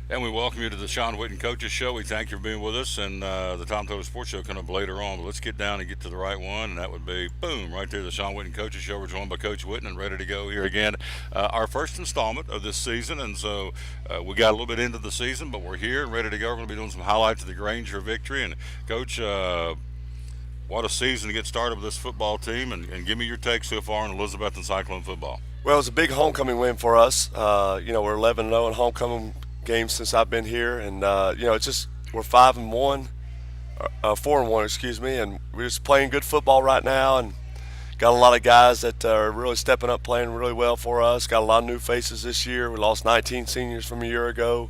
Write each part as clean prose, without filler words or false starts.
And we welcome you to the Shawn Witten Coaches Show. We thank you for being with us, and the Tom Total Sports Show coming up later on. But let's get down and get to the right one, and that would be, boom, right there, the Shawn Witten Coaches Show. We're joined by Coach Witten and ready to go here again. Our first installment of this season, and so we got a little bit into the season, but we're here and ready to go. We're going to be doing some highlights of the Granger victory. And, Coach, what a season to get started with this football team, and give me your take so far on Elizabethton Cyclone football. Well, it was a big homecoming win for us. We're 11-0 in homecoming games since I've been here, and it's just we're 5-1, 4-1, excuse me, and we're just playing good football right now, and got a lot of guys that are really stepping up, playing really well for us. Got a lot of new faces this year. We lost 19 seniors from a year ago,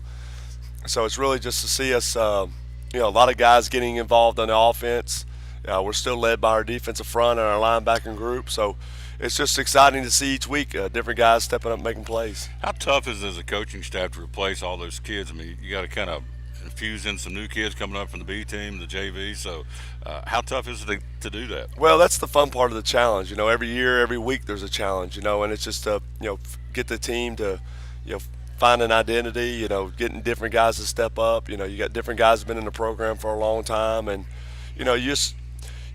so it's really just to see us, a lot of guys getting involved on the offense. We're still led by our defensive front and our linebacking group, so it's just exciting to see each week different guys stepping up, making plays. How tough is it as a coaching staff to replace all those kids? I mean, you got to kind of infuse in some new kids coming up from the B team, the JV. So, how tough is it to do that? Well, that's the fun part of the challenge. Every year, every week, there's a challenge. And it's just to get the team to find an identity. Getting different guys to step up. You got different guys who've been in the program for a long time, and you just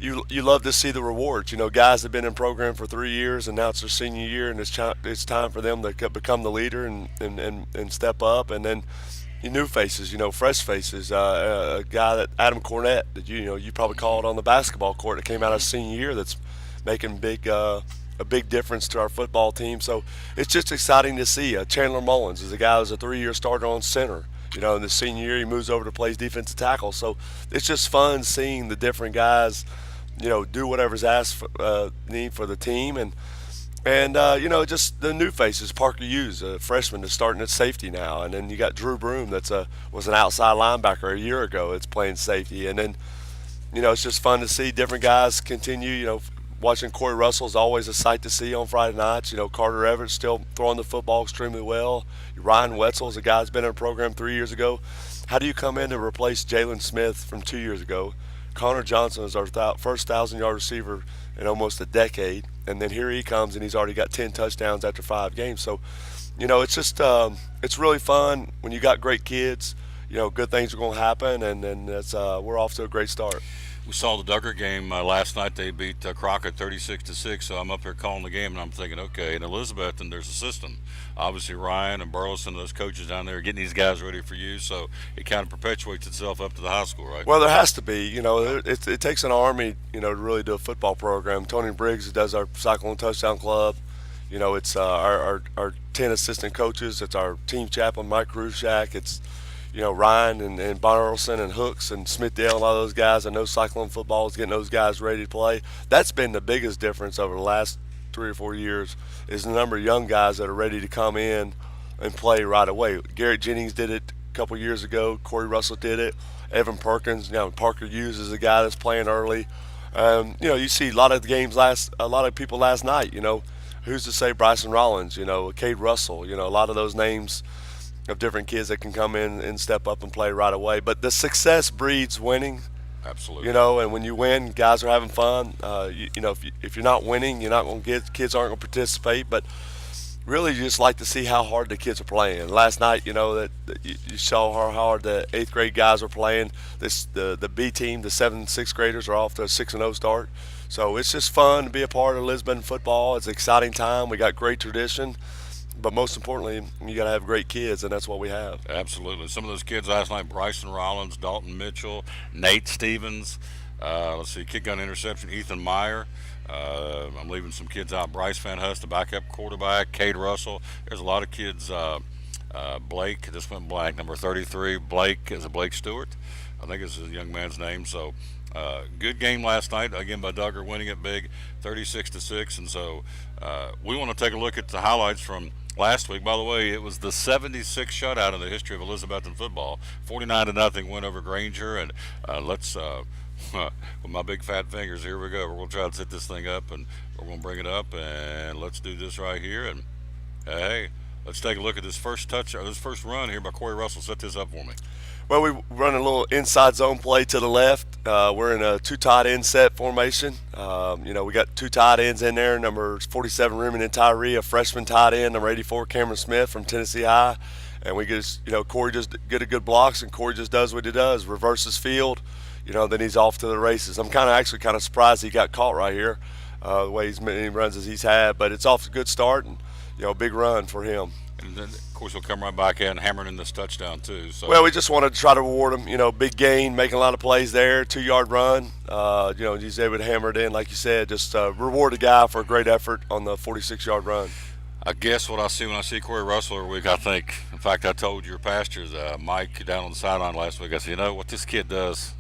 you love to see the rewards. Guys that have been in program for 3 years and now it's their senior year, and it's time for them to become the leader and step up. And then new faces, fresh faces. A guy that Adam Cornett that you probably called on the basketball court that came out of senior year that's making a big difference to our football team. So it's just exciting to see. Chandler Mullins is a guy who's a 3-year starter on center. In the senior year, he moves over to play defensive tackle. So it's just fun seeing the different guys, do whatever's asked need for the team, and just the new faces. Parker Hughes, a freshman, that's starting at safety now, and then you got Drew Broom, was an outside linebacker a year ago. It's playing safety, and then it's just fun to see different guys continue. Watching Corey Russell is always a sight to see on Friday nights. Carter Everett's still throwing the football extremely well. Ryan Wetzel is a guy that's been in a program 3 years ago. How do you come in to replace Jalen Smith from 2 years ago? Connor Johnson is our first 1,000-yard receiver in almost a decade, and then here he comes, and he's already got 10 touchdowns after 5 games. So, it's just it's really fun when you got great kids. Good things are going to happen, and it's we're off to a great start. We saw the Duggar game last night. They beat Crockett 36-6. So I'm up here calling the game, and I'm thinking, okay, in Elizabethton, there's a system. Obviously, Ryan and Burleson, those coaches down there, are getting these guys ready for you. So it kind of perpetuates itself up to the high school, right? Well, there has to be. It takes an army, to really do a football program. Tony Briggs, who does our Cyclone Touchdown Club. It's our 10 assistant coaches. It's our team chaplain, Mike Rushak. It's Ryan and Bonnerson and Hooks and Smithdale, and a lot of those guys. I know Cyclone football is getting those guys ready to play. That's been the biggest difference over the last 3 or 4 years is the number of young guys that are ready to come in and play right away. Garrett Jennings did it a couple years ago. Corey Russell did it. Evan Perkins, Parker Hughes is a guy that's playing early. You see a lot of people last night. Who's to say Bryson Rollins? Cade Russell. A lot of those names of different kids that can come in and step up and play right away. But the success breeds winning. Absolutely. And when you win, guys are having fun. If you're not winning, you're not going to get kids aren't going to participate. But really, you just like to see how hard the kids are playing. Last night, that you saw how hard the 8th grade guys are playing. The B team, the 7th and 6th graders are off to a 6-0 start. So it's just fun to be a part of Lisbon football. It's an exciting time. We got great tradition. But most importantly, you got to have great kids, and that's what we have. Absolutely. Some of those kids last night: Bryson Rollins, Dalton Mitchell, Nate Stevens. Let's see, kick gun interception, Ethan Meyer. I'm leaving some kids out: Bryce Van Hust, the backup quarterback, Cade Russell. There's a lot of kids. Blake, this went blank. Number 33, Blake is a Blake Stewart. I think is the young man's name. So. Good game last night, again by Duggar, winning it big, 36-6, and so we want to take a look at the highlights from last week. By the way, it was the 76th shutout in the history of Elizabethton football, 49-0 win over Granger, and let's with my big fat fingers, here we go. We're gonna try to set this thing up, and we're gonna bring it up, and let's do this right here, and hey. Let's take a look at this first touch or this first run here by Corey Russell. Set this up for me. Well, we run a little inside zone play to the left. We're in a two tight end set formation. We got two tight ends in there. Number 47, Remington Tyree, a freshman tight end. Number 84, Cameron Smith from Tennessee High. and we just, Corey just get a good blocks, and Corey just does what he does, reverses field, then he's off to the races. I'm actually kind of surprised he got caught right here, the way he runs as he's had, but it's off to a good start, and a big run for him. And then, of course, he'll come right back in, hammering in this touchdown too. So, well, we just wanted to try to reward him. Big gain, making a lot of plays there, 2-yard run. He's able to hammer it in, like you said. Just reward the guy for a great effort on the 46-yard run. I guess what I see when I see Corey Russell every week, I think, in fact, I told your pastors, Mike, down on the sideline last week, I said, what this kid does,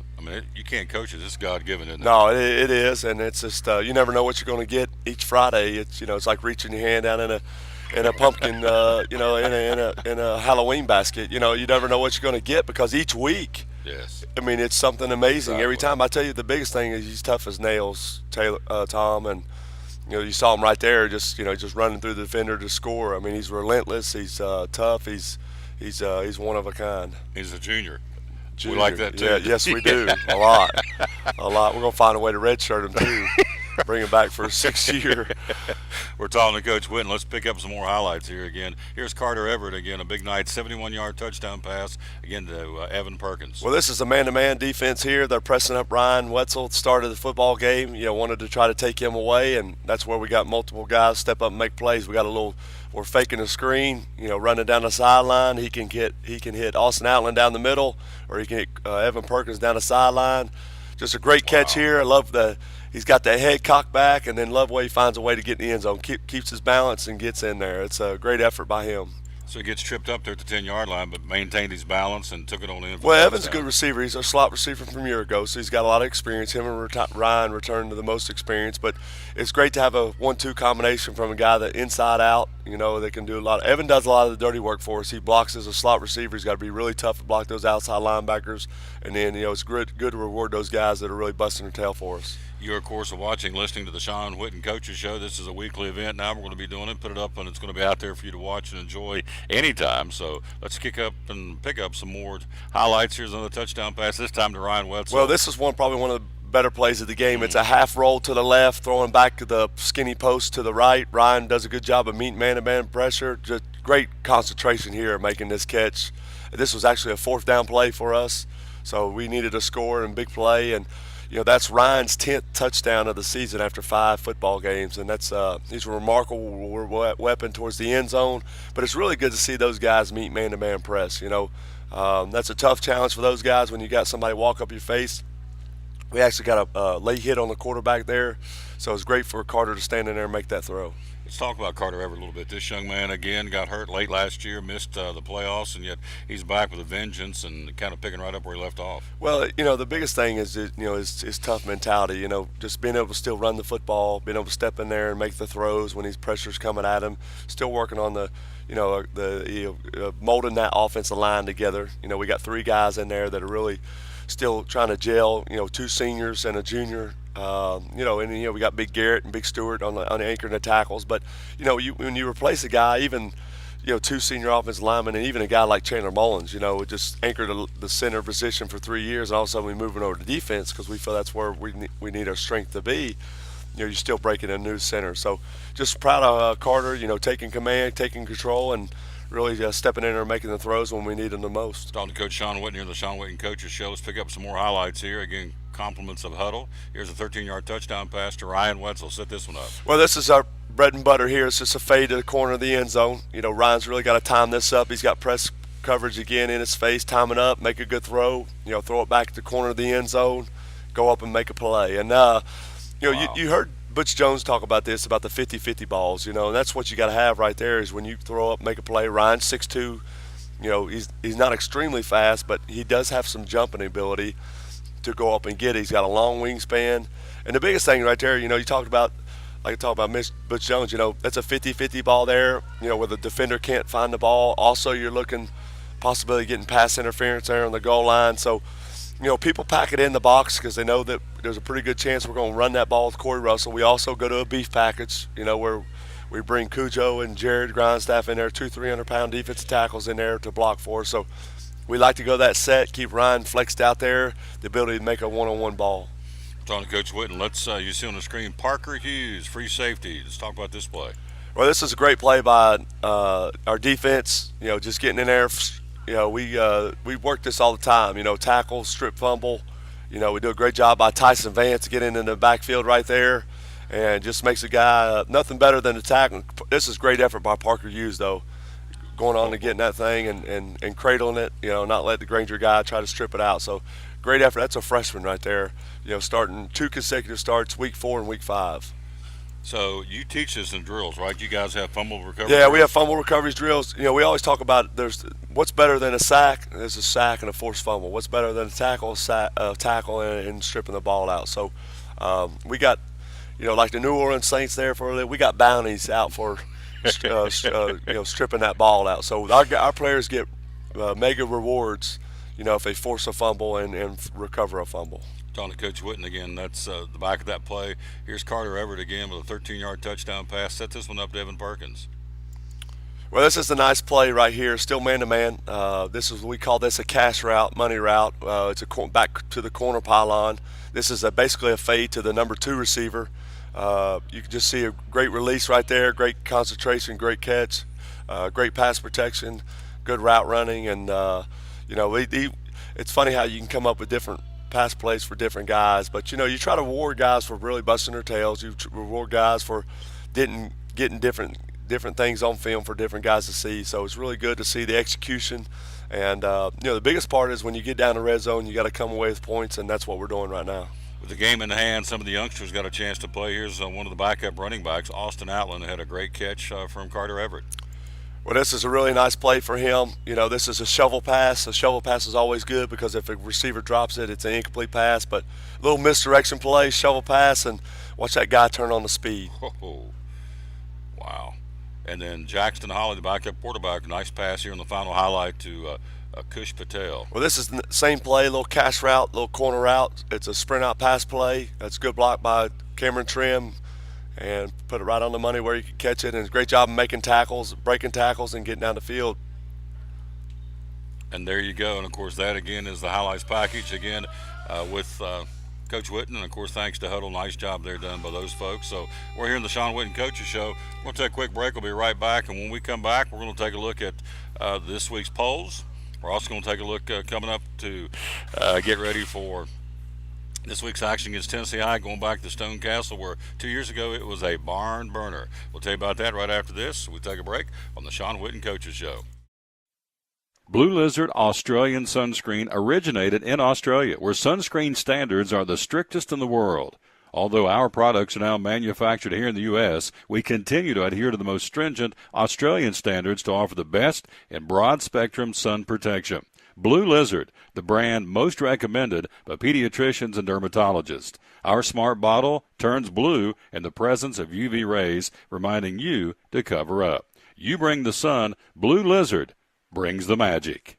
you can't coach it. It's God-given, isn't it? No, it is, and it's just you never know what you're going to get each Friday. It's like reaching your hand down in a pumpkin, in a Halloween basket. You never know what you're going to get because each week, yes, it's something amazing. Exactly. Every time. I tell you, the biggest thing is he's tough as nails, Tom, and you saw him right there, just running through the defender to score. He's relentless. He's tough. He's one of a kind. He's a junior. Junior. We like that too. Yeah, yes, we do. A lot. We're gonna find a way to redshirt him too. Bring him back for a 6th year. We're talking to Coach Witten. Let's pick up some more highlights here again. Here's Carter Everett again, a big night, 71-yard touchdown pass again to Evan Perkins. Well, this is a man-to-man defense here. They're pressing up Ryan Wetzel at the start of the football game. Wanted to try to take him away, and that's where we got multiple guys step up and make plays. We're faking a screen, running down the sideline. He can hit Austin Outland down the middle, or he can hit Evan Perkins down the sideline. Just a great catch here. I love he's got that head cocked back, and then love the way he finds a way to get in the end zone. Keeps his balance and gets in there. It's a great effort by him. So he gets tripped up there at the 10-yard line, but maintained his balance and took it on in. Well, Evan's a good receiver. He's a slot receiver from a year ago, so he's got a lot of experience. Him and Ryan returned to the most experience, but it's great to have a 1-2 combination from a guy that inside out, that can do a lot. Evan does a lot of the dirty work for us. He blocks as a slot receiver. He's got to be really tough to block those outside linebackers, and then it's good to reward those guys that are really busting their tail for us. You're, of course, listening to the Shawn Witten Coaches Show. This is a weekly event now. We're going to be doing it, put it up, and it's going to be out there for you to watch and enjoy anytime. So let's kick up and pick up some more highlights. Here's another touchdown pass, this time to Ryan Wetzel. Well, this is probably one of the better plays of the game. It's a half roll to the left, throwing back to the skinny post to the right. Ryan does a good job of meeting man-to-man pressure. Just great concentration here making this catch. This was actually a 4th down play for us, so we needed a score and big play, and that's Ryan's 10th touchdown of the season after 5 football games, and he's a remarkable weapon towards the end zone. But it's really good to see those guys meet man-to-man press. That's a tough challenge for those guys when you got somebody walk up your face. We actually got a late hit on the quarterback there, so it's great for Carter to stand in there and make that throw. Let's talk about Carter Everett a little bit. This young man, again, got hurt late last year, missed the playoffs, and yet he's back with a vengeance and kind of picking right up where he left off. Well, the biggest thing is, his tough mentality, just being able to still run the football, being able to step in there and make the throws when these pressure's coming at him, still working on molding that offensive line together. We got 3 guys in there that are really still trying to gel, 2 seniors and a junior. We got Big Garrett and Big Stewart on the anchoring the tackles. But when you replace a guy, even 2 senior offensive linemen, and even a guy like Chandler Mullins, would just anchor the center position for 3 years, and all of a sudden we're moving over to defense because we feel that's where we need our strength to be. You're still breaking a new center. So just proud of Carter, taking command, taking control, and really stepping in there and making the throws when we need them the most. Talking to Coach Shawn Witten here, the Shawn Witten Coaches Show. Let's pick up some more highlights here. Again, compliments of Huddle. Here's a 13-yard touchdown pass to Ryan Wetzel. Set this one up. Well, this is our bread and butter here. It's just a fade to the corner of the end zone. Ryan's really got to time this up. He's got press coverage again in his face, time it up, make a good throw, throw it back to the corner of the end zone, go up and make a play. And, wow. you heard Butch Jones talk about this, about the 50-50 balls, and that's what you got to have right there is when you throw up, make a play. Ryan's 6'2", he's not extremely fast, but he does have some jumping ability to go up and get it. He's got a long wingspan. And the biggest thing right there, you talked about, Butch Jones, that's a 50-50 ball there, where the defender can't find the ball. Also, you're looking possibility of getting pass interference there on the goal line. So, people pack it in the box because they know that there's a pretty good chance we're going to run that ball with Corey Russell. We also go to a beef package, where we bring Cujo and Jared Grindstaff in there, 2 300-pound defensive tackles in there to block for us. So we like to go that set, keep Ryan flexed out there, the ability to make a one-on-one ball. Talking to Coach Witten, let's you see on the screen Parker Hughes, free safety. Let's talk about this play. Well, this is a great play by our defense. Just getting in there. We work this all the time. Tackle, strip, fumble. We do a great job by Tyson Vance getting in the backfield right there, and just makes a guy nothing better than the tackle. This is great effort by Parker Hughes, though, going on and getting that thing and cradling it. Not let the Granger guy try to strip it out. So great effort. That's a freshman right there. Starting 2 consecutive starts, week 4 and week 5. So you teach this in drills, right? You guys have fumble recovery Yeah, drills? we have fumble recoveries drills. We always talk about there's what's better than a sack. There's a sack and a forced fumble. What's better than a tackle, tackle and stripping the ball out. So we got, like the New Orleans Saints there we got bounties out for, stripping that ball out. So our players get mega rewards, if they force a fumble and recover a fumble. Talking to Coach Witten again, that's the back of that play. Here's Carter Everett again with a 13-yard touchdown pass. Set this one up to Evan Perkins. Well, this is a nice play right here, still man-to-man. We call this a cash route, money route. It's back to the corner pylon. This is basically a fade to the number 2 receiver. You can just see a great release right there, great concentration, great catch, great pass protection, good route running, and it's funny how you can come up with different pass plays for different guys, but you try to reward guys for really busting their tails. You reward guys for getting different things on film for different guys to see. So it's really good to see the execution, and the biggest part is when you get down to red zone, you got to come away with points, and that's what we're doing right now. With the game in hand, some of the youngsters got a chance to play. Here's one of the backup running backs, Austin Outland, had a great catch from Carter Everett. Well, this is a really nice play for him. This is a shovel pass. A shovel pass is always good because if a receiver drops it, it's an incomplete pass. But a little misdirection play, shovel pass, and watch that guy turn on the speed. Oh, wow. And then Jackson Holly, the backup quarterback, nice pass here in the final highlight to Kush Patel. Well, this is the same play, little cash route, little corner route. It's a sprint out pass play. That's a good block by Cameron Trim, and put it right on the money where you can catch it. And it's a great job of making tackles, breaking tackles, and getting down the field. And there you go. And, of course, that, again, is the highlights package, again, with Coach Witten. And, of course, thanks to Huddle. Nice job there done by those folks. So we're here in the Shawn Witten Coaches Show. We're going to take a quick break. We'll be right back. And when we come back, we're going to take a look at this week's polls. We're also going to take a look coming up to get ready for this week's action against Tennessee High, going back to Stone Castle, where 2 years ago it was a barn burner. We'll tell you about that right after this. We take a break on the Shawn Witten Coaches Show. Blue Lizard Australian sunscreen originated in Australia, where sunscreen standards are the strictest in the world. Although our products are now manufactured here in the U.S., we continue to adhere to the most stringent Australian standards to offer the best in broad-spectrum sun protection. Blue Lizard, the brand most recommended by pediatricians and dermatologists. Our smart bottle turns blue in the presence of UV rays, reminding you to cover up. You bring the sun, Blue Lizard brings the magic.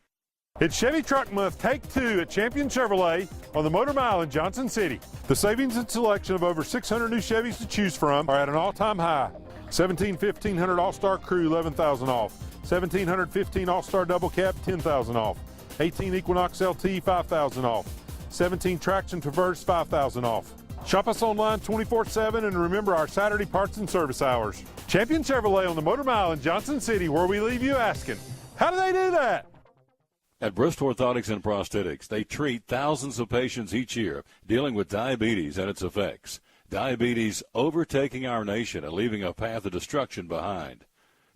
It's Chevy Truck Month, Take 2 at Champion Chevrolet on the Motor Mile in Johnson City. The savings and selection of over 600 new Chevys to choose from are at an all-time high. 1500 All-Star Crew, $11,000 off. 1715 All-Star Double Cab, $10,000 off. 18 Equinox LT, $5,000 off. 17 Traction Traverse, $5,000 off. Shop us online 24/7 and remember our Saturday parts and service hours. Champion Chevrolet on the Motor Mile in Johnson City, where we leave you asking, how do they do that? At Bristol Orthotics and Prosthetics, they treat thousands of patients each year dealing with diabetes and its effects. Diabetes overtaking our nation and leaving a path of destruction behind.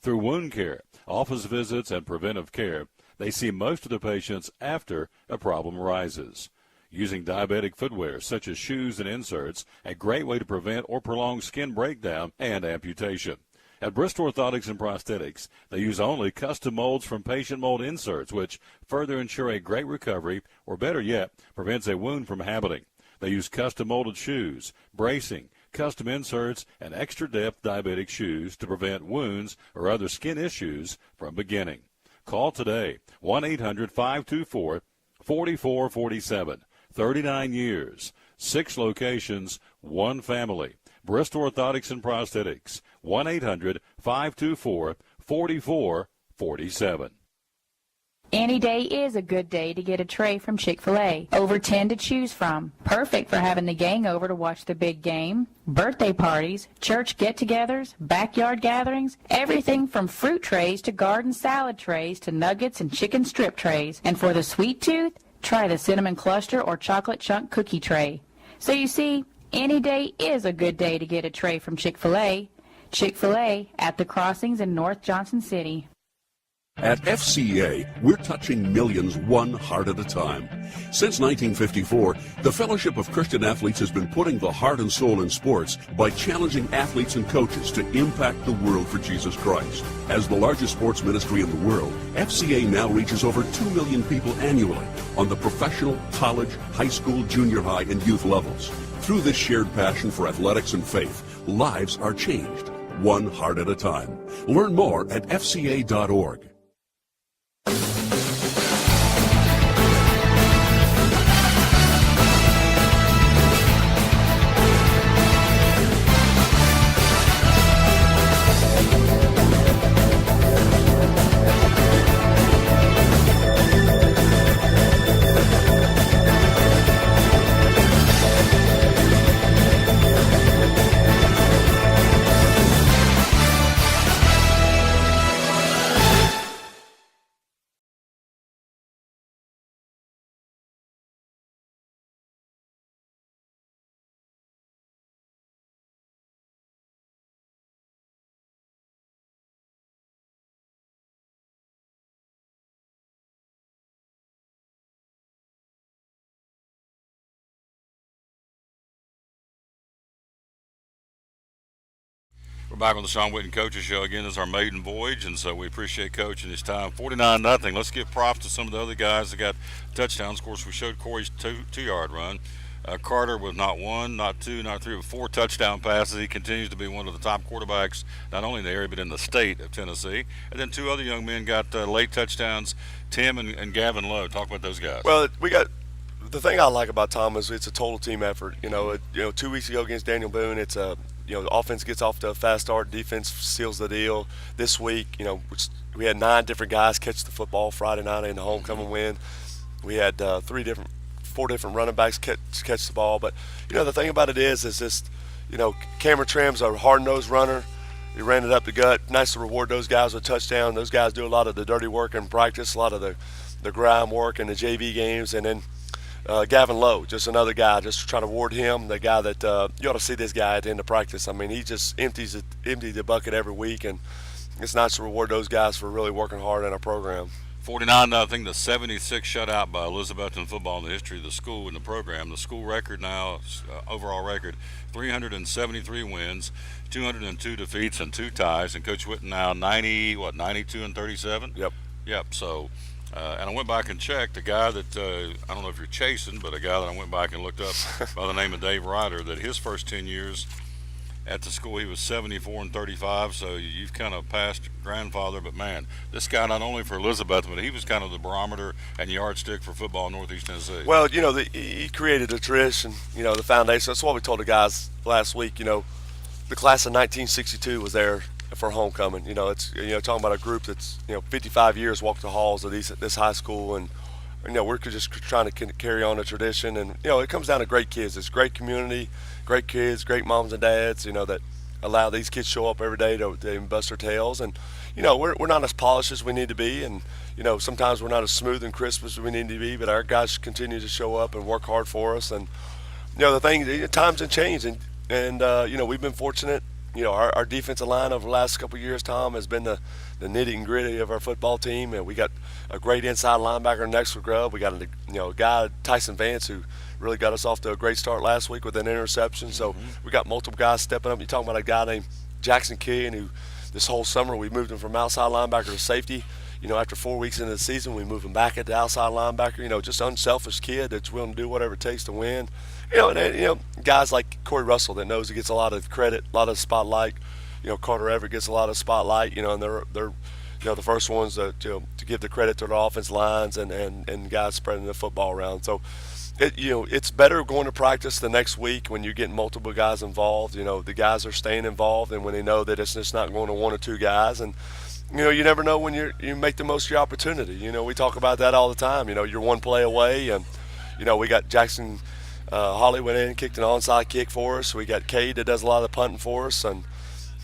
Through wound care, office visits, and preventive care, they see most of the patients after a problem arises. Using diabetic footwear such as shoes and inserts, a great way to prevent or prolong skin breakdown and amputation. At Bristol Orthotics and Prosthetics, they use only custom molds from patient mold inserts, which further ensure a great recovery, or better yet, prevents a wound from happening. They use custom molded shoes, bracing, custom inserts, and extra depth diabetic shoes to prevent wounds or other skin issues from beginning. Call today, 1-800-524-4447. 39 years, 6 locations, 1 family. Bristol Orthotics and Prosthetics, 1-800-524-4447. Any day is a good day to get a tray from Chick-fil-A. Over 10 to choose from. Perfect for having the gang over to watch the big game, birthday parties, church get-togethers, backyard gatherings, everything from fruit trays to garden salad trays to nuggets and chicken strip trays. And for the sweet tooth, try the cinnamon cluster or chocolate chunk cookie tray. So you see, any day is a good day to get a tray from Chick-fil-A. Chick-fil-A at the crossings in North Johnson City. At FCA, we're touching millions one heart at a time. Since 1954, the Fellowship of Christian Athletes has been putting the heart and soul in sports by challenging athletes and coaches to impact the world for Jesus Christ. As the largest sports ministry in the world, FCA now reaches over 2 million people annually on the professional, college, high school, junior high, and youth levels. Through this shared passion for athletics and faith, lives are changed, one heart at a time. Learn more at fca.org. We're back on the Shawn Witten Coaches Show again. This is our maiden voyage, and so we appreciate Coach and his time. 49-0. Let's give props to some of the other guys that got touchdowns. Of course, we showed Corey's two-yard run. Carter with not one, not two, not three, but 4 touchdown passes. He continues to be one of the top quarterbacks, not only in the area, but in the state of Tennessee. And then 2 other young men got late touchdowns, Tim and Gavin Lowe. Talk about those guys. Well, we got the thing I like about Tom is it's a total team effort. 2 weeks ago against Daniel Boone, it's a the offense gets off to a fast start, defense seals the deal. This week, we had 9 different guys catch the football Friday night in the homecoming win. We had 4 different running backs catch the ball. But the thing about it is just Cameron Trim's a hard-nosed runner. He ran it up the gut. Nice to reward those guys with a touchdown. Those guys do a lot of the dirty work in practice, a lot of the grind work in the JV games, and then Gavin Lowe, just another guy, just trying to reward him, the guy that you ought to see this guy at the end of practice. I mean, he just empties the bucket every week, and it's nice to reward those guys for really working hard in our program. 49-0, the 76th shutout by Elizabethton football in the history of the school and the program. The school record now, overall record, 373 wins, 202 defeats, and 2 ties. And Coach Witten now 92-37? Yep, so... and I went back and checked a guy that, I don't know if you're chasing, but a guy that I went back and looked up by the name of Dave Ryder, that his first 10 years at the school, he was 74-35, so you've kind of passed your grandfather. But, man, this guy not only for Elizabethton, but he was kind of the barometer and yardstick for football in Northeast Tennessee. Well, he created a tradition, the foundation. That's what we told the guys last week. The class of 1962 was there for homecoming. It's talking about a group that's 55 years walked the halls of this high school, and we're just trying to carry on a tradition. And it comes down to great kids. It's great community, great kids, great moms and dads. That allow these kids to show up every day to bust their tails. And we're not as polished as we need to be, and sometimes we're not as smooth and crisp as we need to be. But our guys continue to show up and work hard for us. And the thing, times have changed, and we've been fortunate. Our defensive line over the last couple of years, Tom, has been the nitty and gritty of our football team. And we got a great inside linebacker next to Grubb. We got a guy, Tyson Vance, who really got us off to a great start last week with an interception. So we got multiple guys stepping up. You're talking about a guy named Jackson Key, who this whole summer we moved him from outside linebacker to safety. After 4 weeks into the season, we moved him back into outside linebacker. Just unselfish kid that's willing to do whatever it takes to win. Guys like Corey Russell that knows he gets a lot of credit, a lot of spotlight. Carter Everett gets a lot of spotlight. And they're the first ones to give the credit to the offense lines and guys spreading the football around. So, it's better going to practice the next week when you're getting multiple guys involved. The guys are staying involved, and when they know that it's just not going to 1 or 2 guys. And you never know when you make the most of your opportunity. We talk about that all the time. You're one play away, and we got Jackson Holly went in and kicked an onside kick for us. We got Cade that does a lot of the punting for us, and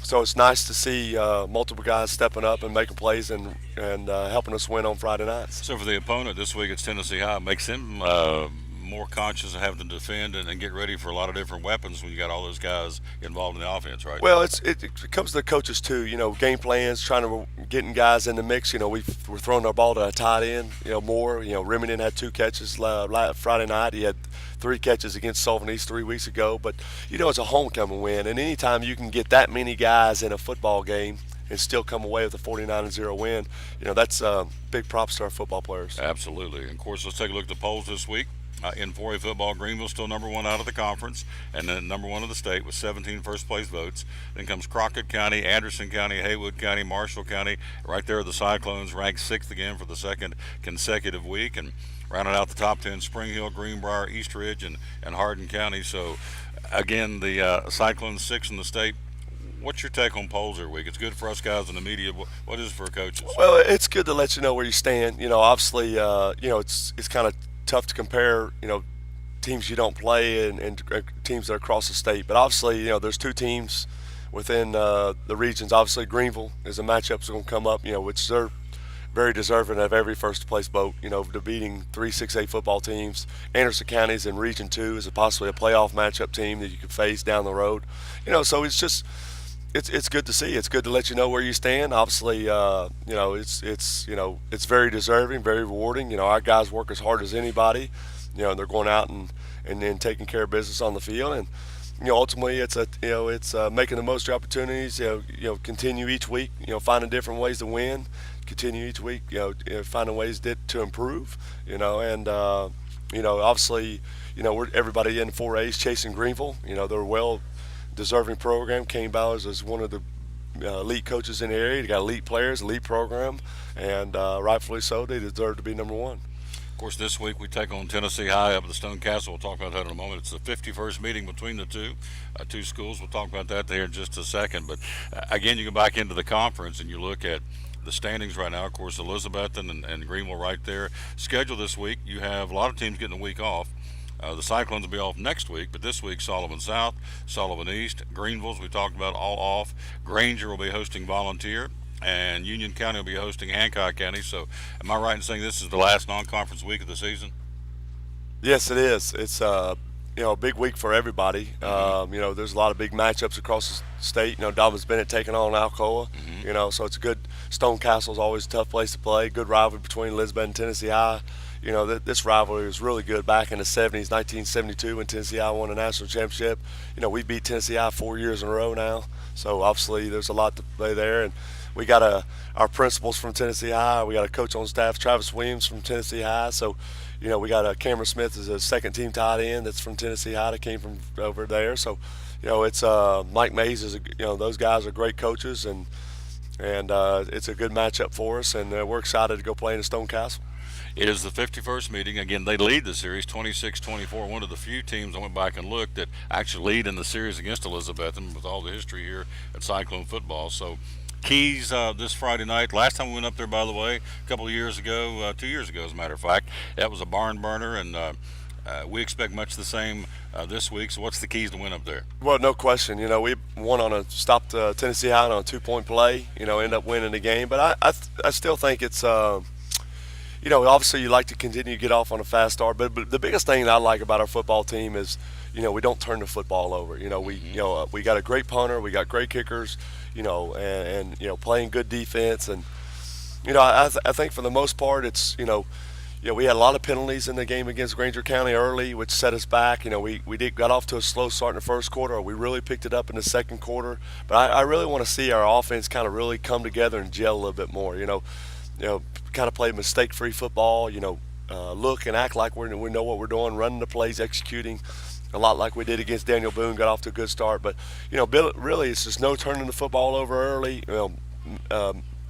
so it's nice to see multiple guys stepping up and making plays and helping us win on Friday nights. So for the opponent this week, it's Tennessee High. Makes him more conscious of having to defend and get ready for a lot of different weapons when you got all those guys involved in the offense, right? Well, it comes to the coaches too. Game plans, trying to getting guys in the mix. We're throwing our ball to a tight end. More. Remington had 2 catches Friday night. He had 3 catches against Sullivan East 3 weeks ago. But it's a homecoming win, and anytime you can get that many guys in a football game and still come away with a 49-0 win, that's big props to our football players. Absolutely. And of course, let's take a look at the polls this week. In 4A football, Greenville still number 1 out of the conference, and then number 1 of the state with 17 first-place votes. Then comes Crockett County, Anderson County, Haywood County, Marshall County. Right there are the Cyclones, ranked 6th again for the second consecutive week. And rounding out the top 10, Spring Hill, Greenbrier, East Ridge, and Hardin County. So, again, the Cyclones 6th in the state. What's your take on polls every week? It's good for us guys in the media. What is it for coaches? Well, it's good to let you know where you stand. Obviously, it's kind of tough to compare, teams you don't play and teams that are across the state. But obviously, there's 2 teams within the regions. Obviously, Greenville is a matchup that's going to come up, which they're very deserving of every first-place vote, to beating 3 6A football teams. Anderson County's in Region 2 is possibly a playoff matchup team that you could face down the road. So it's just – it's good to see. It's good to let you know where you stand. Obviously, it's very deserving, very rewarding. Our guys work as hard as anybody. And they're going out and taking care of business on the field. And ultimately, it's making the most of your opportunities. Continue each week. Finding different ways to win. Continue each week. Finding ways to improve. Obviously, everybody in 4A is chasing Greenville. They're well deserving program. Kane Bowers is one of the elite coaches in the area. They got elite players, elite program, and rightfully so. They deserve to be number 1. Of course, this week we take on Tennessee High up at the Stone Castle. We'll talk about that in a moment. It's the 51st meeting between the two schools. We'll talk about that there in just a second. But again, you go back into the conference and you look at the standings right now. Of course, Elizabethton and Greenville right there. Schedule this week, you have a lot of teams getting a week off. The Cyclones will be off next week, but this week Sullivan South, Sullivan East, Greenville's we talked about all off. Granger will be hosting Volunteer, and Union County will be hosting Hancock County. So am I right in saying this is the last non-conference week of the season? Yes, it is. It's a big week for everybody. Mm-hmm. There's a lot of big matchups across the state. Dobbins Bennett taking on Alcoa. Mm-hmm. So it's a good. Stone Castle's always a tough place to play. Good rivalry between Elizabeth and Tennessee High. This rivalry was really good back in the 70s, 1972, when Tennessee High won a national championship. We beat Tennessee High 4 years in a row now. So obviously there's a lot to play there. And we got our principals from Tennessee High. We got a coach on staff, Travis Williams from Tennessee High. So, we got Cameron Smith as a second-team tight end that's from Tennessee High that came from over there. So, it's Mike Mays is those guys are great coaches, and it's a good matchup for us. And we're excited to go play in the Stone Castle. It is the 51st meeting. Again, they lead the series 26-24. One of the few teams I went back and looked that actually lead in the series against Elizabethton with all the history here at Cyclone football. So Keys this Friday night. Last time we went up there, by the way, a couple of years ago, 2 years ago as a matter of fact, that was a barn burner, and we expect much the same this week. So what's the keys to win up there? Well, no question. We won on a stopped Tennessee High on a 2-point play, end up winning the game. But I still think it's obviously you like to continue to get off on a fast start, but the biggest thing that I like about our football team is, we don't turn the football over. We got a great punter, we got great kickers, and playing good defense, and I think for the most part it's we had a lot of penalties in the game against Granger County early, which set us back. We got off to a slow start in the first quarter. We really picked it up in the second quarter, but I really want to see our offense kind of really come together and gel a little bit more. Kind of play mistake-free football, look and act like we know what we're doing, running the plays, executing a lot like we did against Daniel Boone, got off to a good start. But, really it's just no turning the football over early,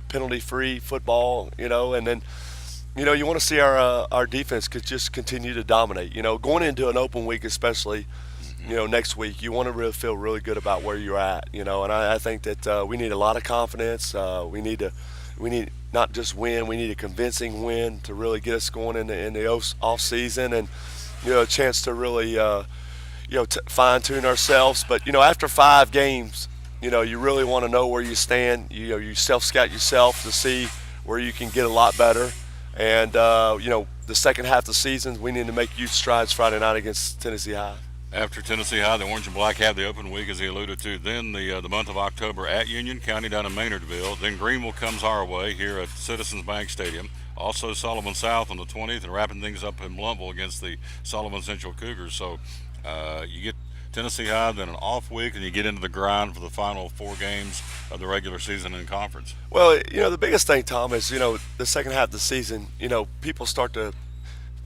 penalty-free football, and then, you want to see our defense could just continue to dominate. Going into an open week especially, next week, you want to really feel really good about where you're at, and I think that we need a lot of confidence. We need to we need not just win, we need a convincing win to really get us going in the off season, and a chance to really fine tune ourselves. But after 5 games, you really want to know where you stand. You self scout yourself to see where you can get a lot better. And the second half of the season, we need to make huge strides Friday night against Tennessee High. After Tennessee High, the Orange and Black have the open week, as he alluded to. Then the month of October at Union County down in Maynardville. Then Greenville comes our way here at Citizens Bank Stadium. Also Sullivan South on the 20th, and wrapping things up in Blumpville against the Sullivan Central Cougars. So you get Tennessee High, then an off week, and you get into the grind for the final 4 games of the regular season in conference. Well, the biggest thing, Tom, is the second half of the season. People start to.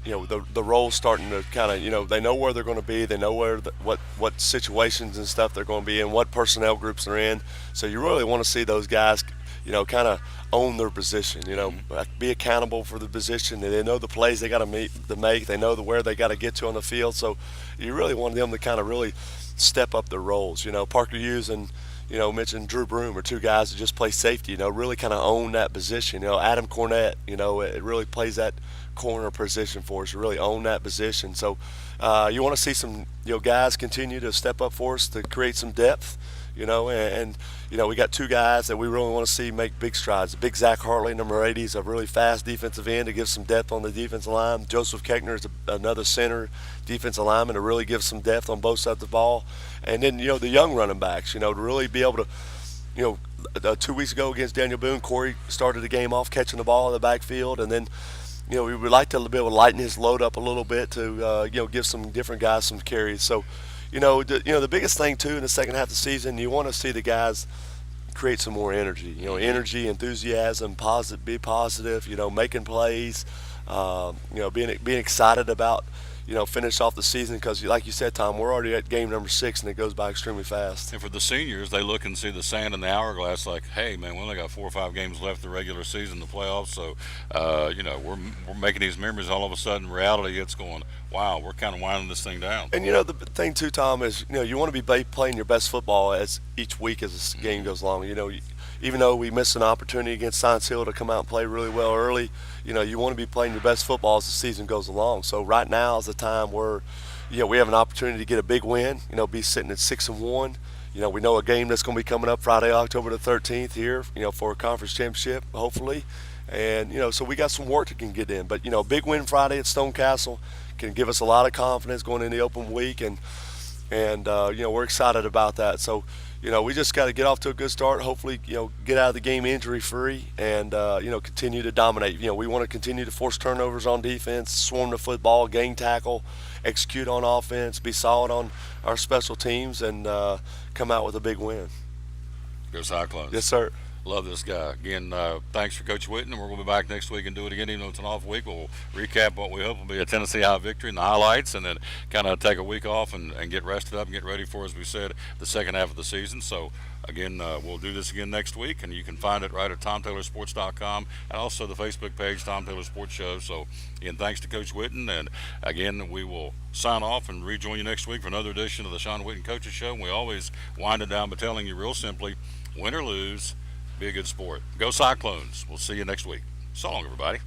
The role's starting to kind of, they know where they're going to be. They know what situations and stuff they're going to be in, what personnel groups they're in. So you really want to see those guys, kind of own their position, be accountable for the position. They know the plays they got to make. They know where they got to get to on the field. So you really want them to kind of really step up their roles. Parker Hughes and, mentioned Drew Broom are 2 guys that just play safety, really kind of own that position. Adam Cornett, it really plays that corner position for us, to really own that position. So you want to see some guys continue to step up for us to create some depth, and we got 2 guys that we really want to see make big strides. Big Zach Hartley, number 80, is a really fast defensive end to give some depth on the defensive line. Joseph Keckner is another center defensive lineman to really give some depth on both sides of the ball. And then the young running backs, to really be able to 2 weeks ago against Daniel Boone, Corey started the game off catching the ball in the backfield, and then we would like to be able to lighten his load up a little bit to give some different guys some carries. So the biggest thing too in the second half of the season, you want to see the guys create some more energy. Energy, enthusiasm, be positive. Making plays. Being excited about finish off the season, because like you said, Tom, we're already at game number 6 and it goes by extremely fast. And for the seniors, they look and see the sand in the hourglass like, hey man, we only got 4 or 5 games left the regular season, the playoffs. So we're making these memories. All of a sudden reality it's going, wow, we're kind of winding this thing down. And the thing too, Tom, is you want to be playing your best football as each week as the game goes along. Even though we missed an opportunity against Science Hill to come out and play really well early, you want to be playing your best football as the season goes along. So right now is the time where, we have an opportunity to get a big win, be sitting at 6-1. We know a game that's going to be coming up Friday, October the 13th here, for a conference championship, hopefully. And, so we got some work that can get in. But, a big win Friday at Stone Castle can give us a lot of confidence going into the open week. And we're excited about that. So, we just got to get off to a good start. Hopefully, get out of the game injury-free and, continue to dominate. We want to continue to force turnovers on defense, swarm the football, gang tackle, execute on offense, be solid on our special teams, and come out with a big win. Go Cyclones. Yes, sir. Love this guy. Again, thanks for Coach Witten, and we're going to be back next week and do it again. Even though it's an off week, we'll recap what we hope will be a Tennessee High victory and the highlights, and then kind of take a week off and get rested up and get ready for, as we said, the second half of the season. So, again, we'll do this again next week, and you can find it right at TomTaylorSports.com and also the Facebook page, Tom Taylor Sports Show. So, again, thanks to Coach Witten, and again, we will sign off and rejoin you next week for another edition of the Shawn Witten Coaches Show. And we always wind it down by telling you real simply, win or lose, be a good sport. Go Cyclones. We'll see you next week. So long, everybody.